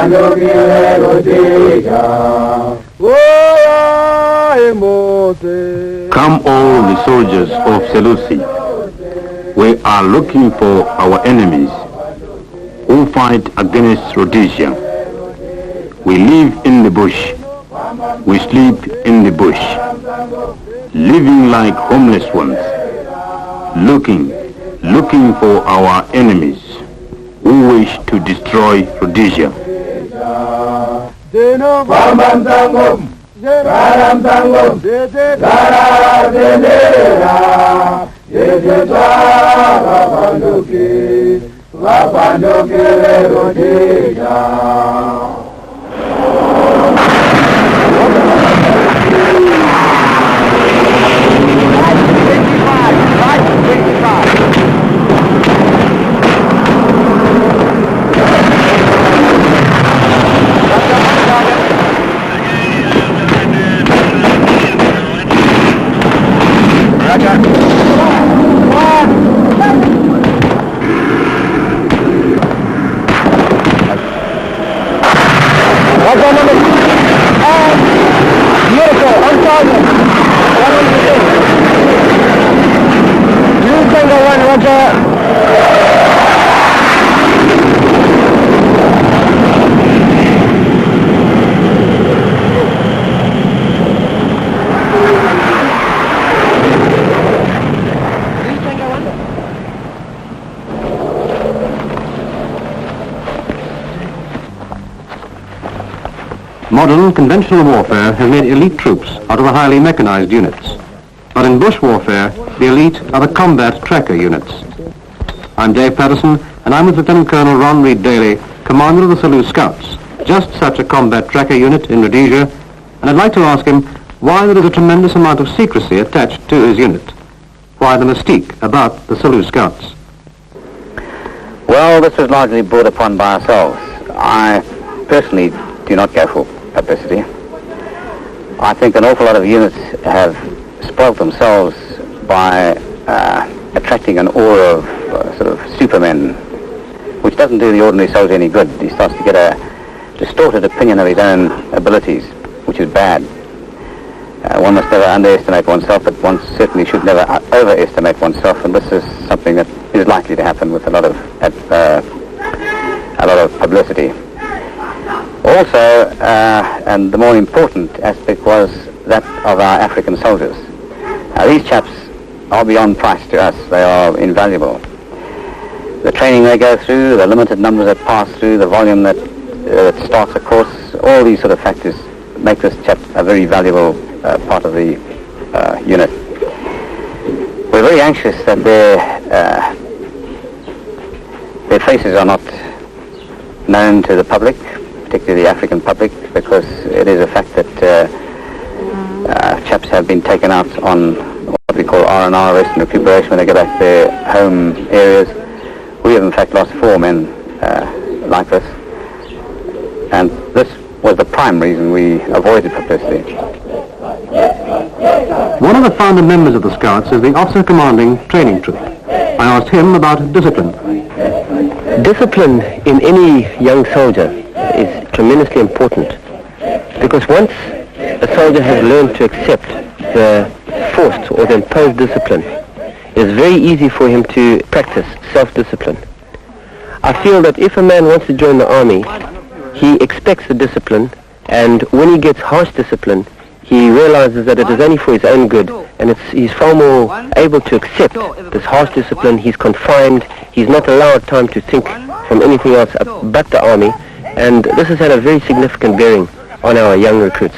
Come all the soldiers of Selous. We are looking for our enemies who fight against Rhodesia. We live in the bush. We sleep in the bush, living like homeless ones, looking for our enemies who wish to destroy Rhodesia. Modern conventional warfare has made elite troops out of the highly mechanized units. But in bush warfare, the elite are the combat tracker units. I'm Dave Patterson, and I'm with Lieutenant Colonel Ron Reed Daly, commander of the Selous Scouts, just such a combat tracker unit in Rhodesia, and I'd like to ask him why there is a tremendous amount of secrecy attached to his unit. Why the mystique about the Selous Scouts? Well, this was largely brought upon by ourselves. I personally do not go for publicity. I think an awful lot of units have spoilt themselves by attracting an aura of sort of supermen, which doesn't do the ordinary soldier any good. He starts to get a distorted opinion of his own abilities, which is bad. One must never underestimate oneself, but one certainly should never overestimate oneself, and this is something that is likely to happen with a lot of publicity. Also, and the more important aspect was that of our African soldiers. These chaps are beyond price to us. They are invaluable. The training they go through, the limited numbers that pass through, the volume that starts a course, all these sort of factors make this chap a very valuable part of the unit. We're very anxious that their faces are not known to the public, particularly the African public, because it is a fact that chaps have been taken out on what we call R&R, rest and recuperation, when they go back to their home areas. We have in fact lost 4 men like this, and this was the prime reason we avoided publicity. One of the founder members of the Scouts is the officer commanding training troop. I asked him about discipline. Discipline in any young soldier is tremendously important, because once a soldier has learned to accept the forced or the imposed discipline, it's very easy for him to practice self-discipline. I feel that if a man wants to join the army, he expects the discipline, and when he gets harsh discipline, he realizes that it is only for his own good, and he's far more able to accept this harsh discipline. He's confined, he's not allowed time to think from anything else but the army, and this has had a very significant bearing on our young recruits.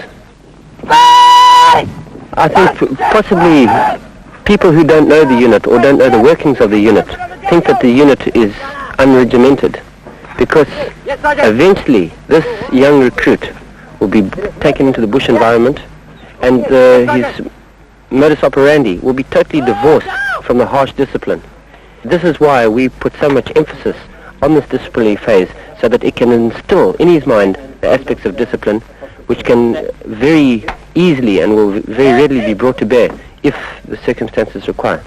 I think possibly people who don't know the unit or don't know the workings of the unit think that the unit is unregimented, because eventually this young recruit will be taken into the bush environment, and his modus operandi will be totally divorced from the harsh discipline. This is why we put so much emphasis on this disciplinary phase, so that it can instill in his mind the aspects of discipline, which can very easily and will very readily be brought to bear if the circumstances require.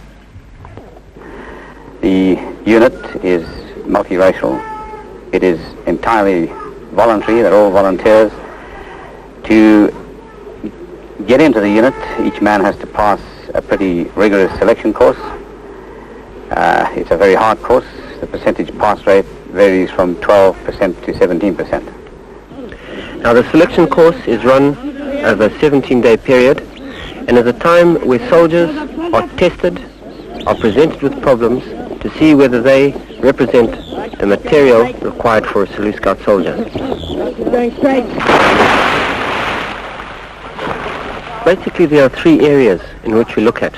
The unit is multiracial. It is entirely voluntary, they're all volunteers. To get into the unit, each man has to pass a pretty rigorous selection course. It's a very hard course. The percentage pass rate varies from 12% to 17%. Now the selection course is run over a 17-day period, and is a time where soldiers are tested, are presented with problems to see whether they represent the material required for a Selous Scout soldier. Basically, there are three areas in which we look at.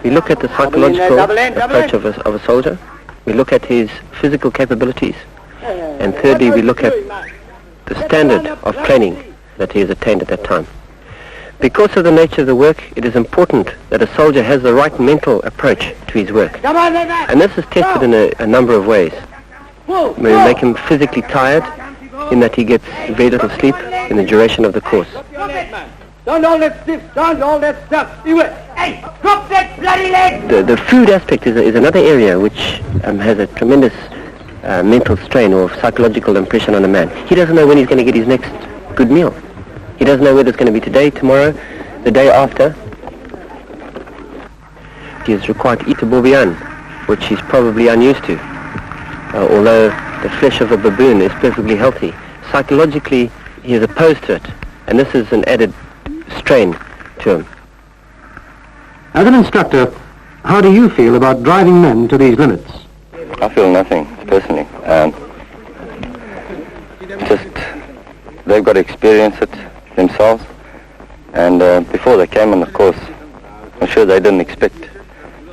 We look at the psychological approach of a soldier. We look at his physical capabilities. And thirdly, we look at the standard of training that he has attained at that time. Because of the nature of the work, it is important that a soldier has the right mental approach to his work. And this is tested in a number of ways. We make him physically tired in that he gets very little sleep in the duration of the course. Don't all that stiff, don't all that stuff. Hey, drop that bloody leg! The food aspect is another area which has a tremendous mental strain or psychological impression on a man. He doesn't know when he's going to get his next good meal. He doesn't know whether it's going to be today, tomorrow, the day after. He is required to eat a bouillon, which he's probably unused to. Although the flesh of a baboon is perfectly healthy, psychologically he is opposed to it, and this is an added strain to him. As an instructor, how do you feel about driving men to these limits? I feel nothing, personally. Just, they've got to experience it themselves, and before they came on the course, I'm sure they didn't expect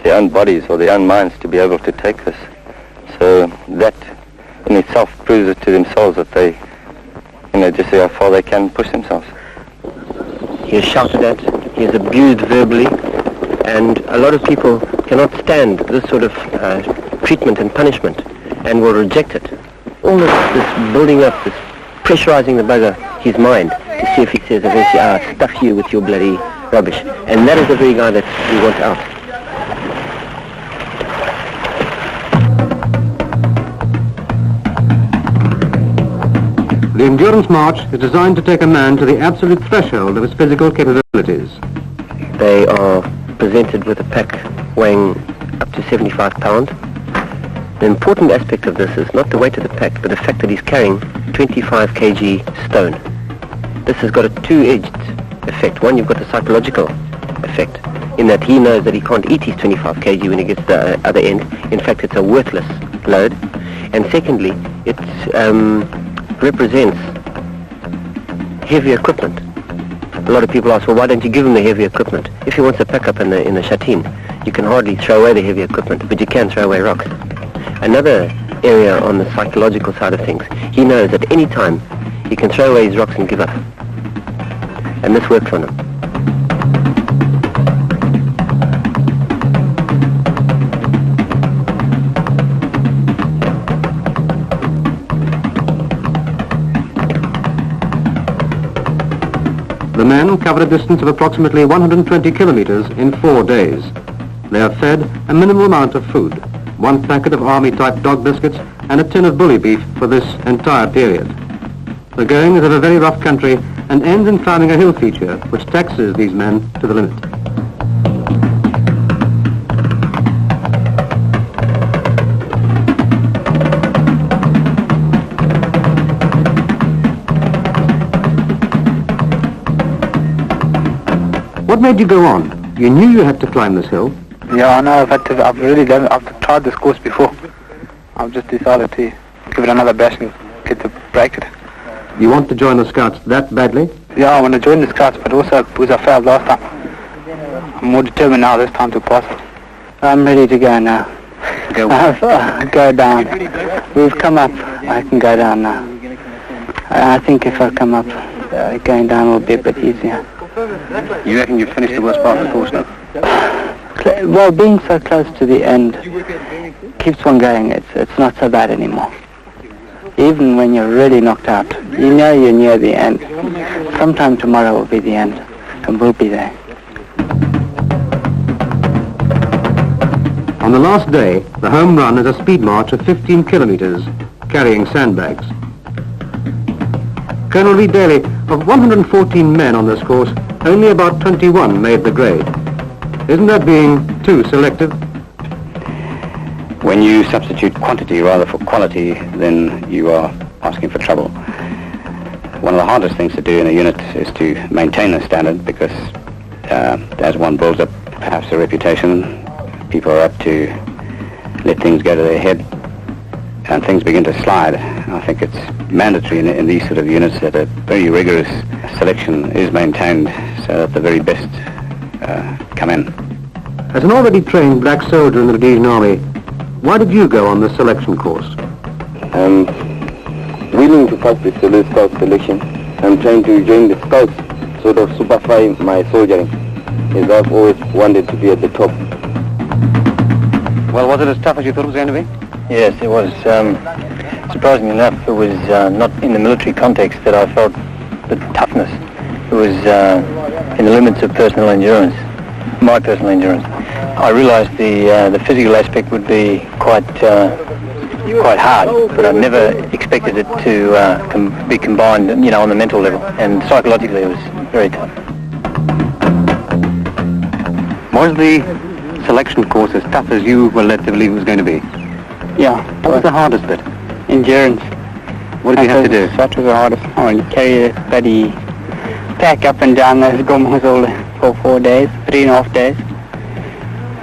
their own bodies or their own minds to be able to take this. So that in itself proves it to themselves that they, just see how far they can push themselves. He is shouted at, he is abused verbally, and a lot of people cannot stand this sort of treatment and punishment and will reject it. All this building up, this pressurizing the bugger, his mind, to see if he says eventually, I'll stuff you with your bloody rubbish. And that is the very guy that we want out. The endurance march is designed to take a man to the absolute threshold of his physical capabilities. They are presented with a pack weighing up to 75 pounds. The important aspect of this is not the weight of the pack, but the fact that he's carrying 25 kg stone. This has got a two-edged effect. One, you've got the psychological effect, in that he knows that he can't eat his 25 kg when he gets to the other end. In fact, it's a worthless load. And secondly, it represents heavy equipment. A lot of people ask, well, why don't you give him the heavy equipment? If he wants to pack up in the chateen, you can hardly throw away the heavy equipment, but you can throw away rocks. Another area on the psychological side of things, he knows at any time he can throw away his rocks and give up. And this works on him. The men cover a distance of approximately 120 kilometers in 4 days. They are fed a minimal amount of food, 1 packet of army-type dog biscuits and a tin of bully beef for this entire period. The going is of a very rough country and ends in climbing a hill feature which taxes these men to the limit. What made you go on? You knew you had to climb this hill. Yeah, I know. I've tried this course before. I've just decided to give it another bash and get to break it. You want to join the Scouts that badly? Yeah, I want to join the Scouts, but also because I failed last time. I'm more determined now this time to pass it. I'm ready to go now. Go. Go down. We've come up. I can go down now. I think if I come up, going down will be a bit easier. You reckon you've finished the worst part of the course now? Well, being so close to the end keeps one going. It's not so bad anymore. Even when you're really knocked out, you know you're near the end. Sometime tomorrow will be the end, and we'll be there. On the last day, the home run is a speed march of 15 kilometers, carrying sandbags. Colonel Reed Daly, of 114 men on this course, only about 21 made the grade. Isn't that being too selective? When you substitute quantity rather for quality, then you are asking for trouble. One of the hardest things to do in a unit is to maintain a standard, because as one builds up perhaps a reputation, people are apt to let things go to their head and things begin to slide. I think it's mandatory in these sort of units that a very rigorous selection is maintained so that the very best come in. As an already trained black soldier in the Rhodesian Army, why did you go on the selection course? I'm willing to pass the Selous Scout selection. I'm trying to join the Scouts, sort of superfy my soldiering, as I've always wanted to be at the top. Well, was it as tough as you thought it was going to be? Yes, it was. Surprisingly enough, it was not in the military context that I felt the toughness. It was in the limits of personal endurance, my personal endurance. I realised the physical aspect would be quite hard, but I never expected it to be combined, on the mental level. And psychologically, it was very tough. Was the selection course as tough as you were led to believe it was going to be? Yeah. What was the hardest bit? Endurance. What did you have to do? That was the hardest. Oh, you carry a bloody pack up and down those gummos all for 4 days, 3.5 days.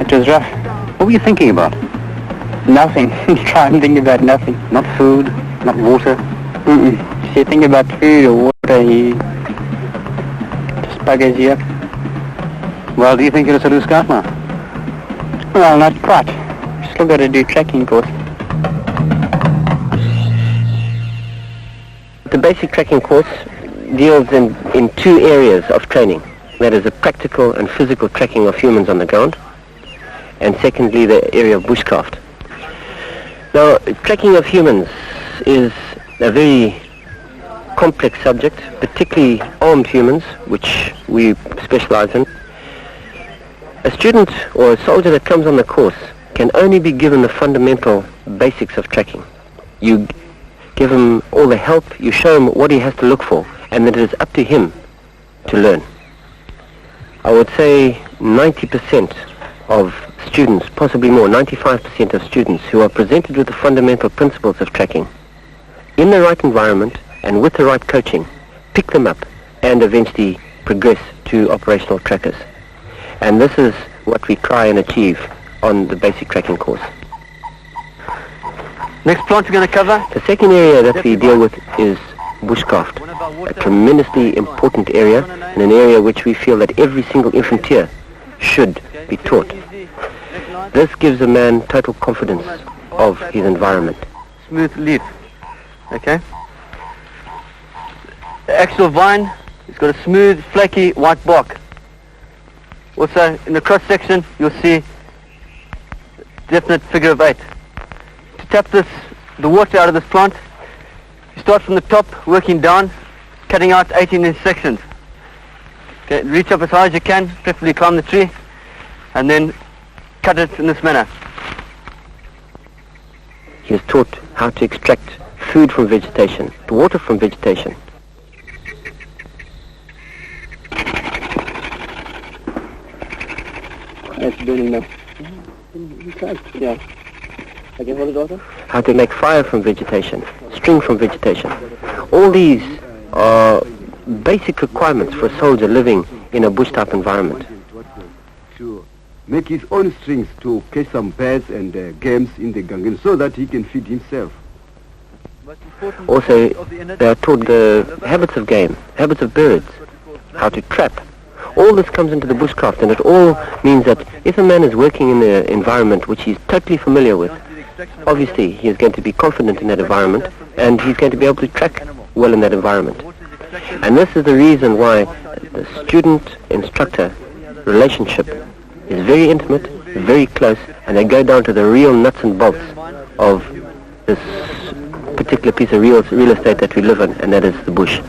It was rough. What were you thinking about? Nothing. You try and think about nothing. Not food, not water? If you think about food or water, you just buggers you up. Well, do you think you're a Selous Scout now? Well, not quite. Still got to do trekking course. The basic trekking course deals in two areas of training. That is the practical and physical trekking of humans on the ground, and secondly the area of bushcraft. Now, trekking of humans is a very complex subject, particularly armed humans, which we specialize in. A student or a soldier that comes on the course can only be given the fundamental basics of trekking. You give him all the help, you show him what he has to look for, and that it is up to him to learn. I would say 90% of students, possibly more, 95% of students who are presented with the fundamental principles of trekking, in the right environment and with the right coaching, pick them up and eventually progress to operational trekkers. And this is what we try and achieve on the basic trekking course. Next plant you're going to cover? The second area that we deal with is bushcraft, a tremendously important area, and an area which we feel that every single infanteer should be taught. This gives a man total confidence of his environment. Smooth leaf. Okay. The actual vine has got a smooth, flaky, white bark. Also, in the cross section, you'll see definite figure of 8. To tap the water out of this plant, you start from the top, working down, cutting out 18-inch sections. Okay, reach up as high as you can, preferably climb the tree, and then cut it in this manner. He is taught how to extract food from vegetation, water from vegetation. It's burning now. Yeah. Okay, hold it also. How to make fire from vegetation, string from vegetation. All these are basic requirements for a soldier living in a bush-type environment. To make his own strings to catch some birds and games in the gangan so that he can feed himself. Also, they are taught the habits of game, habits of birds, how to trap. All this comes into the bushcraft, and it all means that if a man is working in an environment which he's totally familiar with, obviously he is going to be confident in that environment, and he's going to be able to track well in that environment. And this is the reason why the student-instructor relationship is very intimate, very close, and they go down to the real nuts and bolts of this particular piece of real estate that we live in, and that is the bush.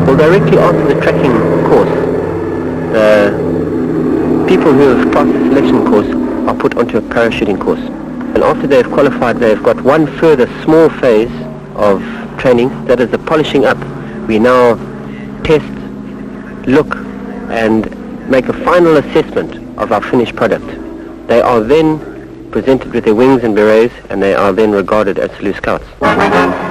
Well, directly after the trekking course, the people who have passed the selection course are put onto a parachuting course. And after they have qualified, they've got one further small phase of training, that is the polishing up, we now test, look, and make a final assessment of our finished product. They are then presented with their wings and berets, and they are then regarded as Selous Scouts.